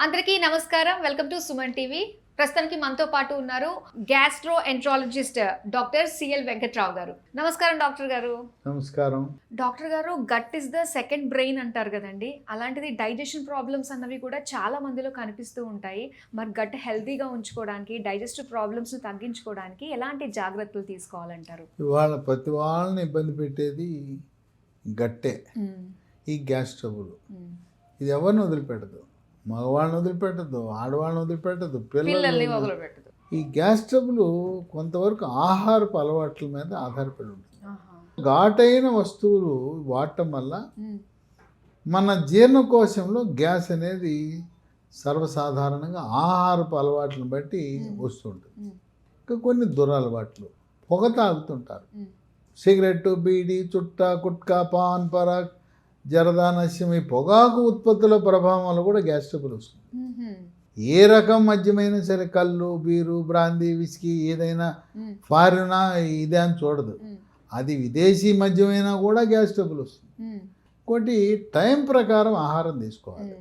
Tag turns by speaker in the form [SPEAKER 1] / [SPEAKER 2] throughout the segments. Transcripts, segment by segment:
[SPEAKER 1] అందరికీ నమస్కారం. Welcome to Suman TV. ప్రస్తుతానికి మనతో పాటు ఉన్నారు gastroenterologist doctor CL Venkatrao garu. నమస్కారం డాక్టర్ గారు.
[SPEAKER 2] నమస్కారం.
[SPEAKER 1] Doctor garu, gut is the second brain అంటారు కదండి. అలాంటిది డైజెషన్ ప్రాబ్లమ్స్ అన్నవి కూడా చాలా మందిలో కనిపిస్తూ ఉంటాయి. మరి గట్ హెల్తీగా ఉంచుకోవడానికి, డైజెస్టివ్ ప్రాబ్లమ్స్ని తగ్గించుకోవడానికి ఎలాంటి జాగ్రత్తలు తీసుకోవాలంటారు?
[SPEAKER 2] ఇవాళ ప్రతి వాళ్ళని ఇబ్బంది పెట్టేది గట్టే, ఈ గ్యాస్ ట్రబుల్. ఇది ఎవరిని వదిలిపెట్టదు, మగవాళ్ళని వదిలిపెట్టదు, ఆడవాళ్ళని వదిలిపెట్టదు,
[SPEAKER 1] పిల్లల్ని వదిలిపెట్టదు.
[SPEAKER 2] ఈ గ్యాస్ ట్రబుల్ కొంతవరకు ఆహారపు అలవాట్ల మీద ఆధారపడి ఉంటుంది. ఘాటైన వస్తువులు వాడటం వల్ల మన జీర్ణకోశంలో గ్యాస్ అనేది సర్వసాధారణంగా ఆహారపు అలవాట్లను బట్టి వస్తుంటుంది. ఇంకా కొన్ని దురలవాట్లు, పొగ తాగుతుంటారు. సిగరెట్టు, బీడీ, చుట్టా, గుట్కా, పాన్ పరాగ్, జరదా, నస్యం, ఈ పొగాకు ఉత్పత్తుల ప్రభావం వల్ల కూడా గ్యాస్ ట్రబుల్ వస్తుంది. ఏ రకం మద్యమైనా సరే, కళ్ళు, బీరు, బ్రాందీ, విస్కీ, ఏదైనా ఫారినా ఇదే అని చూడదు. అది విదేశీ మద్యమైనా కూడా గ్యాస్ ట్రబుల్ వస్తుంది. ఇంకోటి, టైం ప్రకారం ఆహారం తీసుకోవాలి.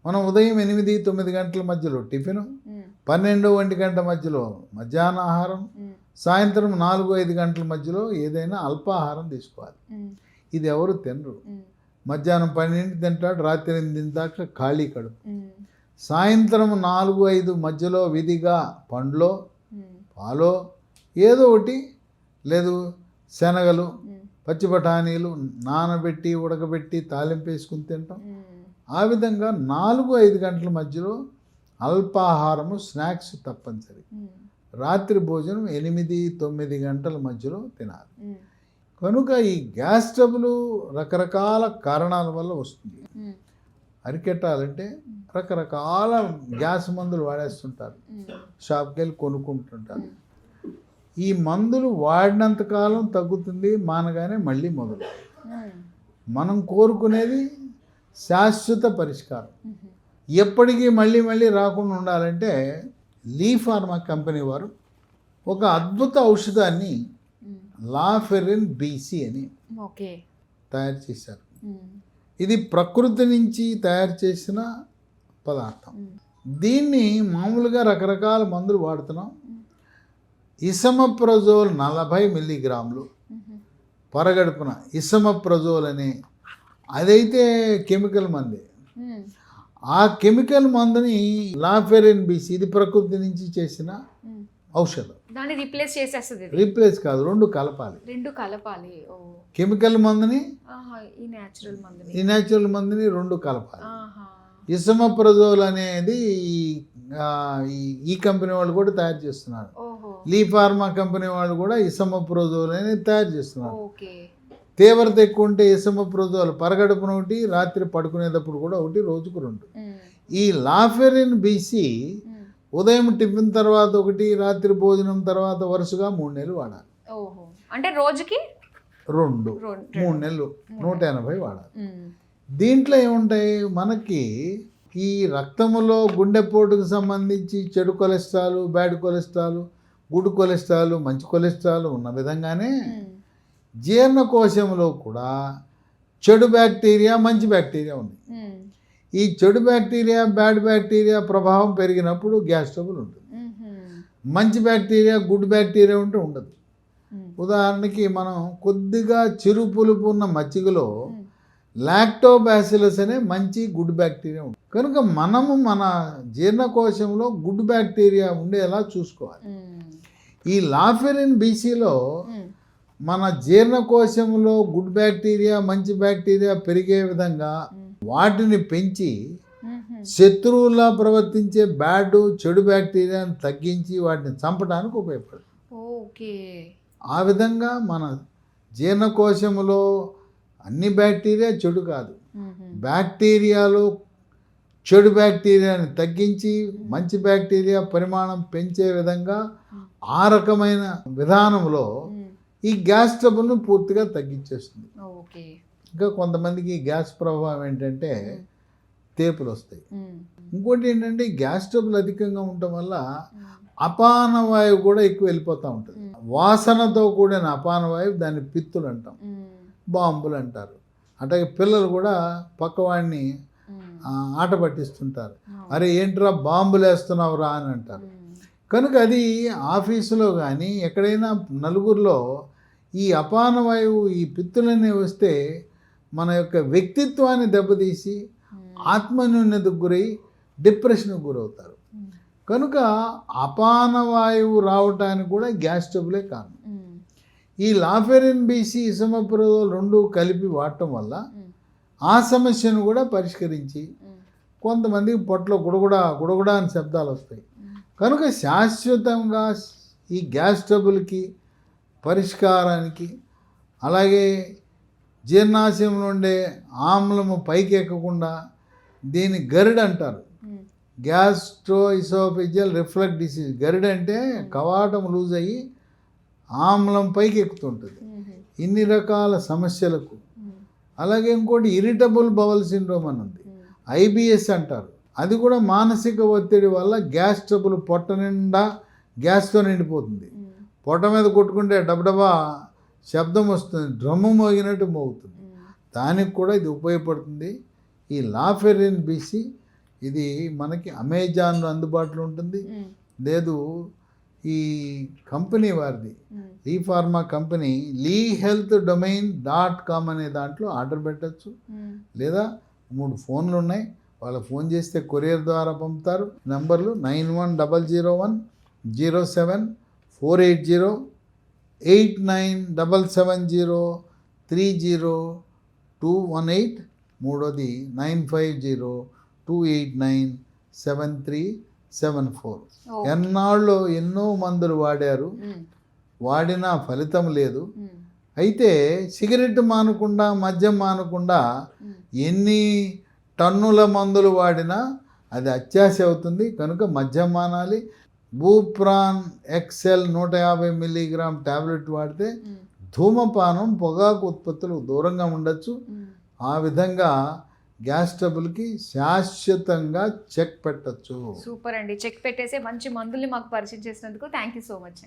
[SPEAKER 2] మనం ఉదయం 8-9 గంటల మధ్యలో టిఫిన్, 12-1 గంట మధ్యలో మధ్యాహ్న ఆహారం, సాయంత్రం 4-5 గంటల మధ్యలో ఏదైనా అల్పాహారం తీసుకోవాలి. ఇది ఎవరు తినరు. మధ్యాహ్నం 12 తింటాడు, రాత్రి 8 దాకా ఖాళీ కడుపు. సాయంత్రం 4-5 మధ్యలో విధిగా పండ్లో, పాలో, ఏదో ఒకటి, లేదు శనగలు, పచ్చి బఠానీలు నానబెట్టి ఉడకబెట్టి తాలింపు వేసుకుని తింటాం. ఆ విధంగా 4-5 గంటల మధ్యలో అల్పాహారము, స్నాక్స్ తప్పనిసరి. రాత్రి భోజనం 8-9 గంటల మధ్యలో తినాలి. కనుక ఈ గ్యాస్ ట్రబుల్ రకరకాల కారణాల వల్ల వస్తుంది. అరికెట్టాలంటే రకరకాల గ్యాస్ మందులు వాడేస్తుంటారు, షాప్కి వెళ్ళి కొనుక్కుంటుంటారు. ఈ మందులు వాడినంతకాలం తగ్గుతుంది, మానగానే మళ్ళీ మొదలు. మనం కోరుకునేది శాశ్వత పరిష్కారం. ఎప్పటికీ మళ్ళీ మళ్ళీ రాకుండా ఉండాలంటే లీ ఫార్మా కంపెనీ వారు ఒక అద్భుత ఔషధాన్ని లాఫెరిన్ బీసీ అని తయారు చేశారు. ఇది ప్రకృతి నుంచి తయారు చేసిన పదార్థం. దీన్ని మామూలుగా రకరకాల మందులు వాడుతున్నాం. ఇసమప్రజోల్ 40 మిల్లీగ్రాములు పరగడుపున. ఇసమప్రజోల్ అనే అదైతే కెమికల్ మందే. ఆ కెమికల్ మందుని లాఫెరిన్ బీసీ, ఇది ప్రకృతి నుంచి చేసిన ఔషధం.
[SPEAKER 1] దాన్ని రీప్లేస్ చేసేస్తుంది.
[SPEAKER 2] రీప్లేస్ కాదు, రెండు కలపాలి. కెమికల్ మందుని ఈ న్యాచురల్ మందుని రెండు కలపాలి. ఇసమప్రజోల్ అనేది ఈ కంపెనీ వాళ్ళు కూడా తయారు చేస్తున్నారు. లీ ఫార్మా కంపెనీ వాళ్ళు కూడా ఇసమప్రజోల్ అనేది తయారు చేస్తున్నారు. తీవ్రత ఎక్కువ ఉంటే ఇసమప్రజోల్ పరగడుపున ఒకటి, రాత్రి పడుకునేటప్పుడు కూడా ఒకటి, రోజుకు 2. ఈ లాఫెరిన్ బీసీ ఉదయం టిఫిన్ తర్వాత ఒకటి, రాత్రి భోజనం తర్వాత వరుసగా 3 నెలలు వాడాలి.
[SPEAKER 1] అంటే రోజుకి
[SPEAKER 2] 2, 3 నెలలు 180 వాడాలి. దీంట్లో ఏముంటాయి, మనకి ఈ రక్తంలో గుండెపోటుకు సంబంధించి చెడు cholesterol, bad cholesterol, good cholesterol, మంచి కొలెస్ట్రాల్ ఉన్న విధంగానే జీర్ణకోశంలో కూడా చెడు బ్యాక్టీరియా, మంచి బ్యాక్టీరియా ఉంది. ఈ చెడు బ్యాక్టీరియా, బ్యాడ్ బ్యాక్టీరియా ప్రభావం పెరిగినప్పుడు గ్యాస్ ట్రబుల్ ఉంటుంది. మంచి బ్యాక్టీరియా, గుడ్ బ్యాక్టీరియా ఉంటే ఉండదు. ఉదాహరణకి మనం కొద్దిగా చిరు పులుపు ఉన్న మజ్జిగలో లాక్టోబాసిలస్ అనే మంచి గుడ్ బ్యాక్టీరియా ఉంటుంది. కనుక మనము మన జీర్ణకోశంలో గుడ్ బ్యాక్టీరియా ఉండేలా చూసుకోవాలి. ఈ లాఫెరిన్ బీసీలో మన జీర్ణకోశంలో గుడ్ బ్యాక్టీరియా, మంచి బ్యాక్టీరియా పెరిగే విధంగా వాటిని పెంచి శత్రువులా ప్రవర్తించే బ్యాడ్, చెడు బ్యాక్టీరియాని తగ్గించి వాటిని చంపడానికి ఉపయోగపడుతుంది. ఆ విధంగా మన జీర్ణకోశంలో అన్ని బ్యాక్టీరియా చెడు కాదు, బ్యాక్టీరియాలో చెడు బ్యాక్టీరియాని తగ్గించి మంచి బ్యాక్టీరియా పరిమాణం పెంచే విధంగా ఆ రకమైన విధానంలో ఈ గ్యాస్ ట్రబుల్ను పూర్తిగా తగ్గించేస్తుంది. ఇంకా కొంతమందికి గ్యాస్ ప్రభావం ఏంటంటే తేపులు వస్తాయి. ఇంకోటి ఏంటంటే గ్యాస్ ట్రబుల్ అధికంగా ఉండటం వల్ల అపాన వాయువు కూడా ఎక్కువ వెళ్ళిపోతూ ఉంటుంది. వాసనతో కూడిన అపాన వాయువు, దాన్ని పిత్తులు అంటాం, బాంబులు అంటారు. అట్లాగే పిల్లలు కూడా పక్కవాడిని ఆట పట్టిస్తుంటారు. అరే ఏంట్రా బాంబులు వేస్తున్నావురా అని అంటారు. కనుక అది ఆఫీసులో కానీ ఎక్కడైనా నలుగురిలో ఈ అపాన వాయువు ఈ పిత్తులనే వస్తే మన యొక్క వ్యక్తిత్వాన్ని దెబ్బతీసి ఆత్మన్యూన్యతకు గురై డిప్రెషన్కి గురవుతారు. కనుక అపాన వాయువు రావటానికి కూడా గ్యాస్ ట్రబులే కారణం. ఈ లాఫెరిన్ బీసీ ఇసమప్రోజోల్ రెండు కలిపి వాడటం వల్ల ఆ సమస్యను కూడా పరిష్కరించి కొంతమందికి పొట్టలో గుడగుడా అని శబ్దాలు వస్తాయి. కనుక శాశ్వతంగా ఈ గ్యాస్ ట్రబుల్కి పరిష్కారానికి, అలాగే జీర్ణాశయంలో ఉండే ఆమ్లము పైకి ఎక్కకుండా దీని గరిడ అంటారు, గ్యాస్ట్రో ఇసోఫేజియల్ రిఫ్లక్స్ డిసీజ్. గరిడ అంటే కవాటం లూజ్ అయ్యి ఆమ్లం పైకి ఎక్కుతుంటుంది. ఇన్ని రకాల సమస్యలకు. అలాగే ఇంకోటి ఇరిటబుల్ బవల్ సిండ్రోమ్ అని ఉంది, ఐబిఎస్ అంటారు. అది కూడా మానసిక ఒత్తిడి వల్ల గ్యాస్ ట్రబుల్ పొట్ట నిండా గ్యాస్తో నిండిపోతుంది. పొట్ట మీద కొట్టుకుంటే డబడబా శబ్దం వస్తుంది, డ్రమ్ము మోగినట్టు మోగుతుంది. దానికి కూడా ఇది ఉపయోగపడుతుంది. ఈ లాఫెరిన్ బీసీ ఇది మనకి అమెజాన్లో అందుబాటులో ఉంటుంది. లేదు ఈ కంపెనీ వారిది ఈ ఫార్మా కంపెనీ lehealthdomain.com అనే దాంట్లో ఆర్డర్ పెట్టచ్చు. లేదా 3 ఫోన్లు ఉన్నాయి, వాళ్ళ ఫోన్ చేస్తే కొరియర్ ద్వారా పంపుతారు. నంబర్లు 9101074808, 9770302218, మూడోది 9502897374. ఎన్నాళ్ళు ఎన్నో మందులు వాడారు, వాడినా ఫలితం లేదు. అయితే సిగరెట్ మానకుండా, మద్యం మానకుండా ఎన్ని టన్నుల మందులు వాడినా అది అత్యాశ అవుతుంది. కనుక మద్యం మానాలి. బూప్రాన్ ఎక్సెల్ 150 మిల్లీగ్రామ్ టాబ్లెట్ వాడితే ధూమపానం, పొగాకు ఉత్పత్తులు దూరంగా ఉండొచ్చు. ఆ విధంగా గ్యాస్ ట్రబుల్కి శాశ్వతంగా చెక్ పెట్టచ్చు.
[SPEAKER 1] సూపర్ అండి. చెక్ పెట్టేసే మంచి మందుల్ని మాకు పరిచయం చేసినందుకు థ్యాంక్ యూ సో మచ్.